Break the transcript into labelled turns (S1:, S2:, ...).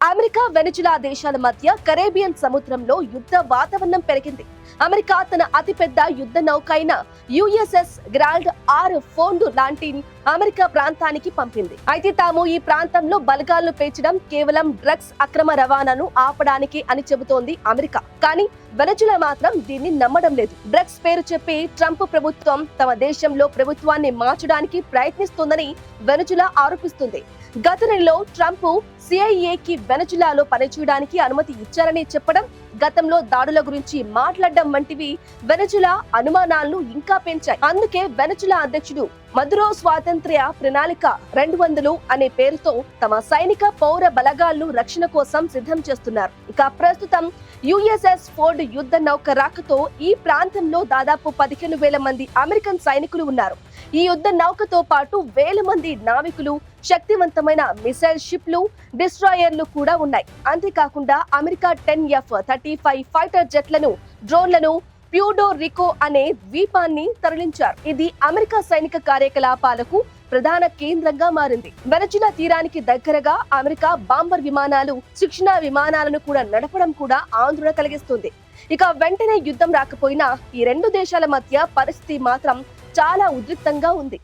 S1: America Venezuela దేశాల మధ్య Caribbean సముద్రంలో యుద్ధ వాతావరణం పెరిగింది. అమెరికా తన అతిపెద్ద యుద్ధ నౌక అయిన యుఎస్ఎస్ గ్రాల్డ్ ఆర్ ఫోండు లాంటి అమెరికా ప్రాంతానికి పంపింది. అయితే తాము ఈ ప్రాంతంలో బలగాలను పేర్చడం కేవలం డ్రగ్స్ అక్రమ రవాణాను ఆపడానికి అని చెబుతోంది అమెరికా. కానీ వెనిజులా మాత్రం దీన్ని నమ్మడం లేదు. డ్రగ్స్ పేరు చెప్పి ట్రంప్ ప్రభుత్వం తమ దేశంలో ప్రభుత్వాన్ని మార్చడానికి ప్రయత్నిస్తోందని వెనిజులా ఆరోపిస్తుంది. గత నెలలో ట్రంప్ సిఐఏకి వెనిజులాలో పనిచేయడానికి అనుమతి ఇచ్చారని చెప్పడం, గతంలో దాడుల గురించి మాట్లాడడం వంటివి వెనిజులా అనుమానాలను ఇంకా పెంచాయి. అందుకే వెనిజులా అధ్యక్షుడు మదురో స్వాతంత్ర్య ప్రణాళిక 200 అనే పేరుతో తమ సైనిక పౌర బలగాలను రక్షణ కోసం సిద్ధం చేస్తున్నారు. ఇక ప్రస్తుతం యుఎస్ఎస్ ఫోర్డ్ యుద్ధ నౌక రాకతో ఈ ప్రాంతంలో దాదాపు 15,000 మంది అమెరికన్ సైనికులు ఉన్నారు. ఈ యుద్ధ నౌకతో పాటు 1,000 మంది నావికులు, శక్తివంతమైన మిసైల్ షిప్లు, డిస్ట్రాయర్లు కూడా ఉన్నాయి. అంతేకాకుండా అమెరికా 10F-35 ఫైటర్ జెట్లను, డ్రోన్లను ప్యూర్టో రికో అనే ద్వీపాన్ని తరలించారు. ఇది అమెరికా సైనిక కార్యకలాపాలకు ప్రధాన కేంద్రంగా మారింది. వెనిజులా తీరానికి దగ్గరగా అమెరికా బాంబర్ విమానాలు, శిక్షణ విమానాలను కూడా నడపడం కూడా ఆందోళన కలిగిస్తుంది. ఇక వెంటనే యుద్ధం రాకపోయినా ఈ రెండు దేశాల మధ్య పరిస్థితి మాత్రం చాలా ఉద్రిక్తంగా ఉంది.